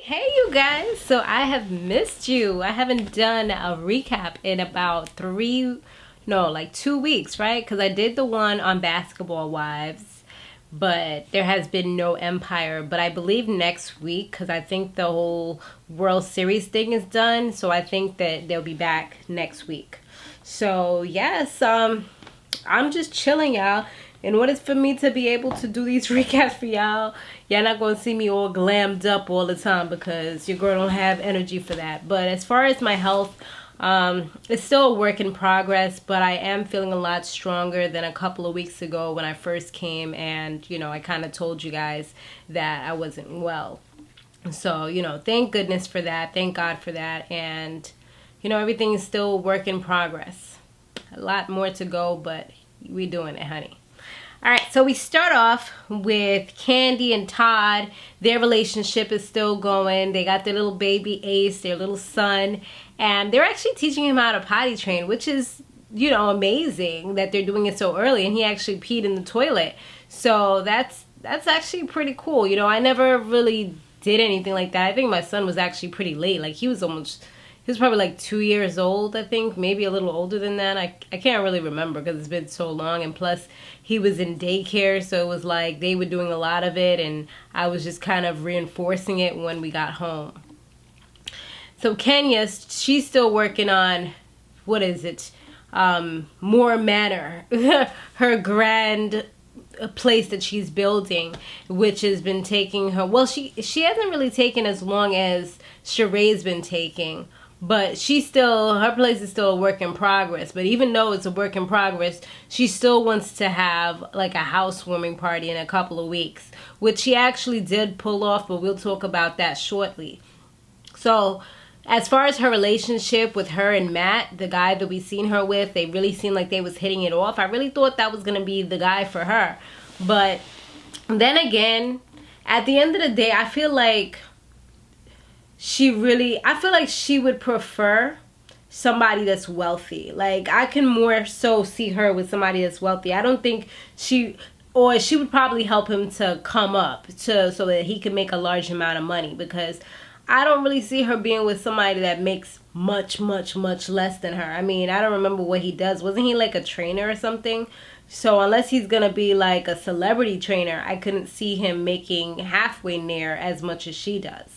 Hey you guys, so I have missed you. I haven't done a recap in about 2 weeks, right? Because I did the one on Basketball Wives, but there has been no Empire. But I believe next week, because I think the whole World Series thing is done, so I think that they'll be back next week. So yes, I'm just chilling, y'all. In order for me to be able to do these recaps for y'all not gonna see me all glammed up all the time because your girl don't have energy for that. But as far as my health, it's still a work in progress, but I am feeling a lot stronger than a couple of weeks ago when I first came, and I kind of told you guys that I wasn't well. So thank goodness for that, thank God for that. And everything is still a work in progress. A lot more to go, but we doing it, honey. Alright, so we start off with Kandi and Todd. Their relationship is still going. They got their little baby Ace, their little son, and they're actually teaching him how to potty train, which is, amazing that they're doing it so early. And he actually peed in the toilet. So that's actually pretty cool. I never really did anything like that. I think my son was actually pretty late. Like he was probably like 2 years old, I think, maybe a little older than that. I can't really remember because it's been so long. And plus, he was in daycare, so it was like they were doing a lot of it, and I was just kind of reinforcing it when we got home. So Kenya, she's still working on, what is it? Moore Manor, her grand place that she's building, which has been taking her, well, she hasn't really taken as long as Sharee's been taking. But her place is still a work in progress. But even though it's a work in progress, she still wants to have like a housewarming party in a couple of weeks, which she actually did pull off, but we'll talk about that shortly. So as far as her relationship with her and Matt, the guy that we seen her with, they really seemed like they was hitting it off. I really thought that was going to be the guy for her. But then again, at the end of the day, I feel like she would prefer somebody that's wealthy. Like, I can more so see her with somebody that's wealthy. I don't think she would probably help him to come up so that he can make a large amount of money, because I don't really see her being with somebody that makes much, much, much less than her. I mean, I don't remember what he does. Wasn't he like a trainer or something? So unless he's going to be like a celebrity trainer, I couldn't see him making halfway near as much as she does.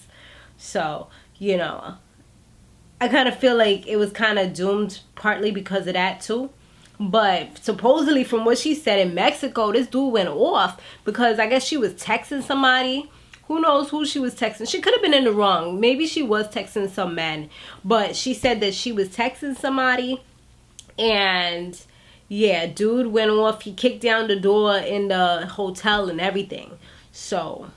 So, I kind of feel like it was kind of doomed partly because of that too. But supposedly from what she said, in Mexico, this dude went off because I guess she was texting somebody. Who knows who she was texting? She could have been in the wrong. Maybe she was texting some man. But she said that she was texting somebody. And yeah, dude went off. He kicked down the door in the hotel and everything. So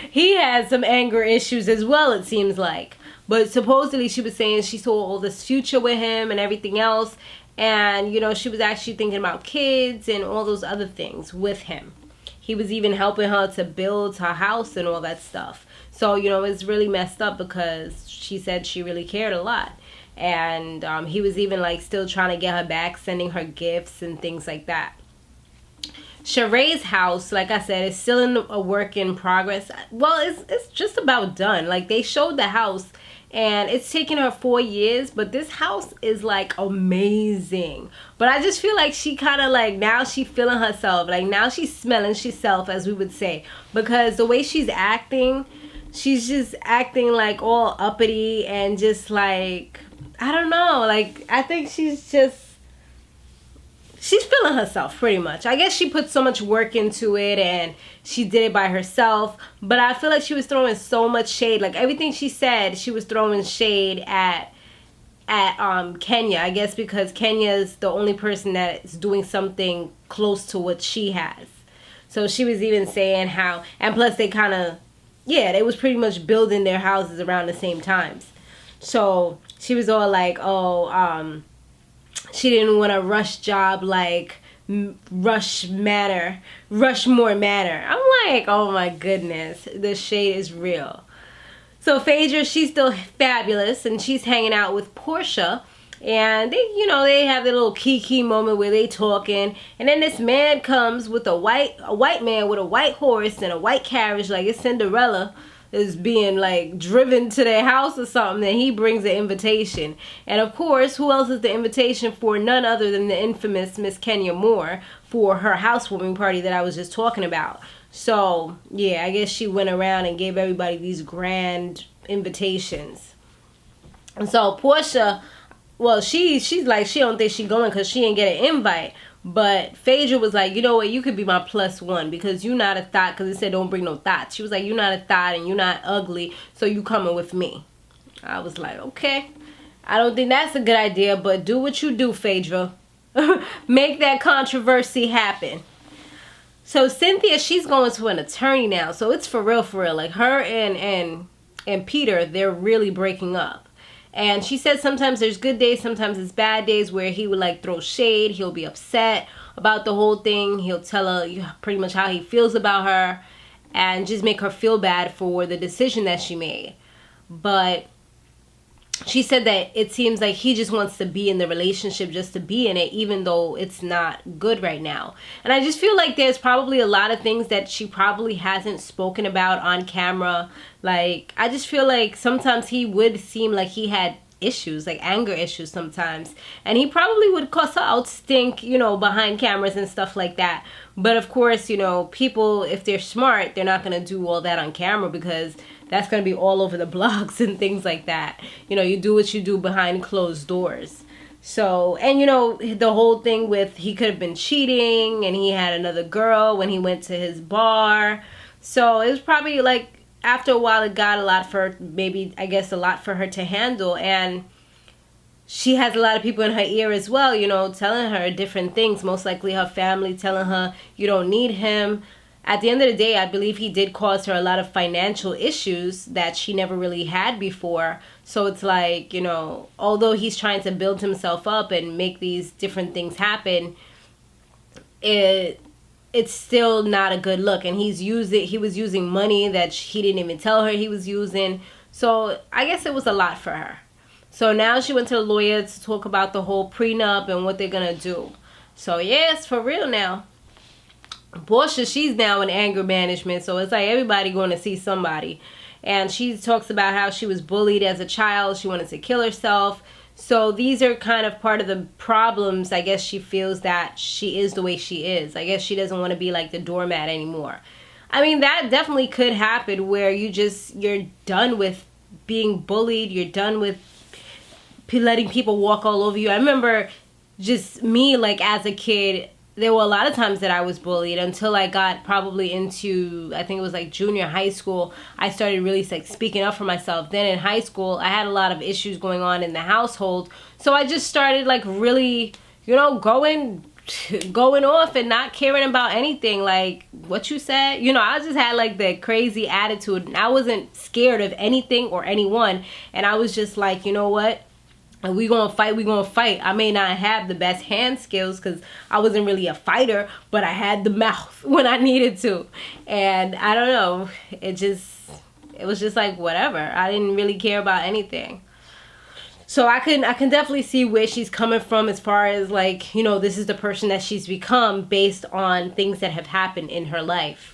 he has some anger issues as well, it seems like. But supposedly she was saying she saw all this future with him and everything else. And, she was actually thinking about kids and all those other things with him. He was even helping her to build her house and all that stuff. So, it's really messed up because she said she really cared a lot. And he was even like still trying to get her back, sending her gifts and things like that. Sharee's house, like I said, is still in a work in progress. Well, it's just about done. Like, they showed the house, and it's taken her 4 years, but this house is, like, amazing. But I just feel like she kind of, like, now she's feeling herself. Like, now she's smelling herself, as we would say. Because the way she's acting, she's just acting, like, all uppity and just, like, I don't know. Like, I think she's feeling herself pretty much. I guess she put so much work into it and she did it by herself. But I feel like she was throwing so much shade. Like, everything she said, she was throwing shade at Kenya. I guess because Kenya's the only person that is doing something close to what she has. So she was even saying how, and plus they kind of, they was pretty much building their houses around the same times. So she was all like, she didn't want a rush job like Rushmore Manor. I'm like, oh my goodness, the shade is real. So Phaedra, she's still fabulous, and she's hanging out with Porsha, and they have their little kiki moment where they talking, and then this man comes with a white man with a white horse and a white carriage like it's Cinderella. is being like driven to their house or something, then he brings an invitation. And of course, who else is the invitation for? None other than the infamous Miss Kenya Moore for her housewarming party that I was just talking about. So yeah, I guess she went around and gave everybody these grand invitations. And so Porsha, well, she's like, she don't think she going because she ain't get an invite. But Phaedra was like, you know what, you could be my +1 because you not a thought, because it said don't bring no thoughts. She was like, you not a thought and you not ugly, so you coming with me. I was like, okay. I don't think that's a good idea, but do what you do, Phaedra. Make that controversy happen. So Cynthia, she's going to an attorney now. So it's for real, for real. Like her and Peter, they're really breaking up. And she said sometimes there's good days, sometimes it's bad days where he would like throw shade. He'll be upset about the whole thing. He'll tell her pretty much how he feels about her and just make her feel bad for the decision that she made. But she said that it seems like he just wants to be in the relationship just to be in it, even though it's not good right now. And I just feel like there's probably a lot of things that she probably hasn't spoken about on camera. Like, I just feel like sometimes he would seem like he had issues, like anger issues sometimes. And he probably would cuss her out, stink, you know, behind cameras and stuff like that. But of course, you know, people, if they're smart, they're not going to do all that on camera because that's going to be all over the blogs and things like that. You know, you do what you do behind closed doors. So, and you know, the whole thing with he could have been cheating and he had another girl when he went to his bar. So it was probably like, after a while, it got a lot for her, maybe, I guess, a lot for her to handle. And she has a lot of people in her ear as well, you know, telling her different things. Most likely her family telling her, you don't need him. At the end of the day, I believe he did cause her a lot of financial issues that she never really had before. So it's like, you know, although he's trying to build himself up and make these different things happen, it's still not a good look. And he was using money that he didn't even tell her he was using. So I guess it was a lot for her. So now she went to the lawyer to talk about the whole prenup and what they're gonna do. So yeah, it's for real now. Porsha, she's now in anger management, so it's like everybody going to see somebody. And she talks about how she was bullied as a child. She wanted to kill herself. So these are kind of part of the problems. I guess she feels that she is the way she is. I guess she doesn't want to be like the doormat anymore. I mean, that definitely could happen where you're done with being bullied. You're done with letting people walk all over you. I remember just me, like as a kid, there were a lot of times that I was bullied until I got probably into, I think it was like junior high school. I started really like speaking up for myself. Then in high school, I had a lot of issues going on in the household. So I just started like really, you know, going off and not caring about anything. Like what you said, you know, I just had like that crazy attitude. And I wasn't scared of anything or anyone. And I was just like, you know what? And we gonna fight. I may not have the best hand skills because I wasn't really a fighter, but I had the mouth when I needed to. And I don't know, it was just like whatever. I didn't really care about anything. So I can definitely see where she's coming from as far as like, you know, this is the person that she's become based on things that have happened in her life.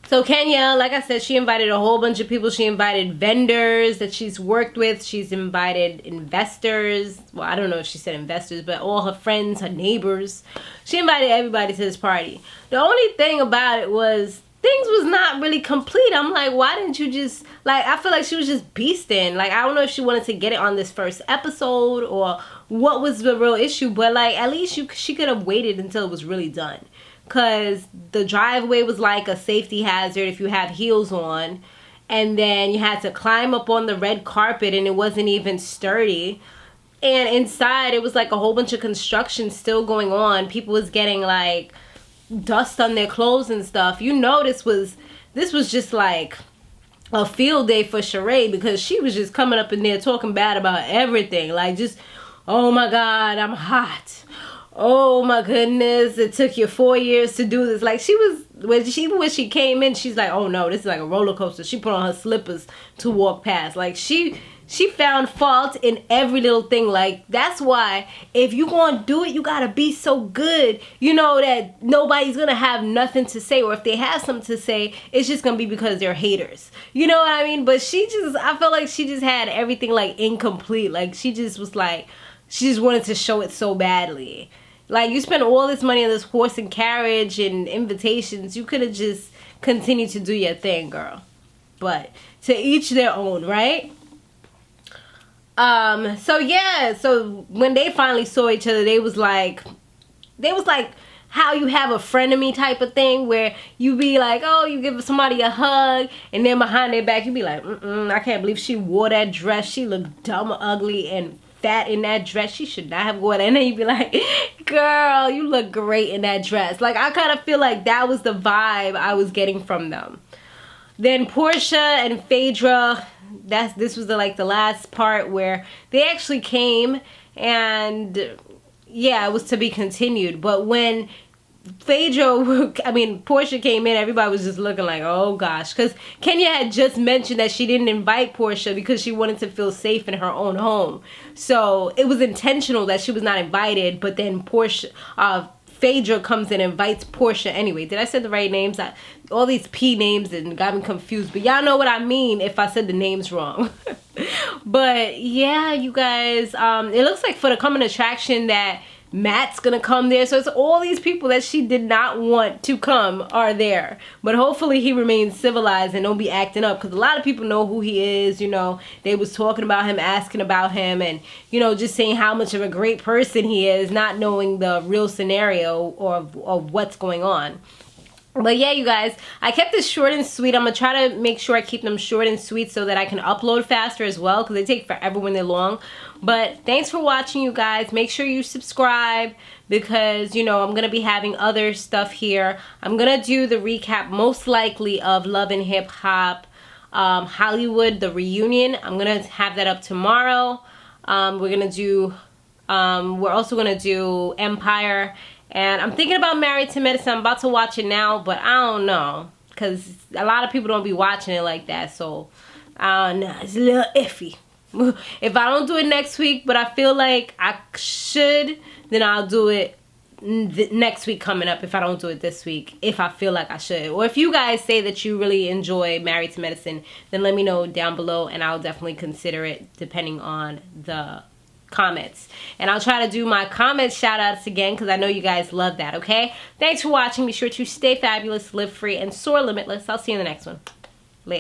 So Kenya, like I said, she invited a whole bunch of people. She invited vendors that she's worked with. She's invited investors. Well, I don't know if she said investors, but all her friends, her neighbors. She invited everybody to this party. The only thing about it was things was not really complete. I'm like, why didn't you just, like, I feel like she was just beasting. Like, I don't know if she wanted to get it on this first episode or what was the real issue, but like, at least she could have waited until it was really done. Because the driveway was like a safety hazard if you have heels on. And then you had to climb up on the red carpet and it wasn't even sturdy. And inside it was like a whole bunch of construction still going on. People was getting like dust on their clothes and stuff. You know, this was just like a field day for Sharee because she was just coming up in there talking bad about everything. Like just, oh my God, I'm hot. oh my goodness, it took you 4 years to do this. Like, she was, when she came in, she's like, oh no, this is like a roller coaster. She put on her slippers to walk past. Like, she found fault in every little thing. Like, that's why if you gonna do it, you gotta be so good, you know, that nobody's gonna have nothing to say, or if they have something to say, it's just gonna be because they're haters, you know what I mean? But I felt like she just had everything like incomplete. Like, she just was like, she just wanted to show it so badly. Like, you spent all this money on this horse and carriage and invitations. You could have just continued to do your thing, girl. But to each their own, right? So yeah, so when they finally saw each other, they was like how you have a frenemy type of thing, where you be like, oh, you give somebody a hug, and then behind their back you be like, I can't believe she wore that dress. She looked dumb, ugly, and fat in that dress. She should not have worn that. And then you be like, girl, you look great in that dress. Like, I kind of feel like that was the vibe I was getting from them. Then Porsha and Phaedra, this was the last part where they actually came, and yeah, it was to be continued. But when Porsha came in, everybody was just looking like, oh gosh, because Kenya had just mentioned that she didn't invite Porsha because she wanted to feel safe in her own home. So it was intentional that she was not invited, but then Phaedra comes and invites Porsha anyway. Did I say the right names? All these P names and got me confused, but y'all know what I mean if I said the names wrong. But yeah, you guys, it looks like for the coming attraction that Matt's gonna come there. So it's all these people that she did not want to come are there. But hopefully he remains civilized and don't be acting up, because a lot of people know who he is. You know, they was talking about him, asking about him, and, you know, just saying how much of a great person he is, not knowing the real scenario or what's going on. But yeah, you guys, I kept this short and sweet. I'm going to try to make sure I keep them short and sweet so that I can upload faster as well, because they take forever when they're long. But thanks for watching, you guys. Make sure you subscribe, because, you know, I'm going to be having other stuff here. I'm going to do the recap, most likely, of Love and Hip Hop Hollywood, the reunion. I'm going to have that up tomorrow. We're also going to do Empire. And I'm thinking about Married to Medicine. I'm about to watch it now, but I don't know, because a lot of people don't be watching it like that. So, I don't know. It's a little iffy. If I don't do it next week, but I feel like I should, then I'll do it next week coming up if I don't do it this week, if I feel like I should. Or if you guys say that you really enjoy Married to Medicine, then let me know down below, and I'll definitely consider it depending on the comments. And I'll try to do my comment shout outs again, because I know you guys love that. Okay, thanks for watching. Be sure to stay fabulous, live free, and soar limitless. I'll see you in the next one.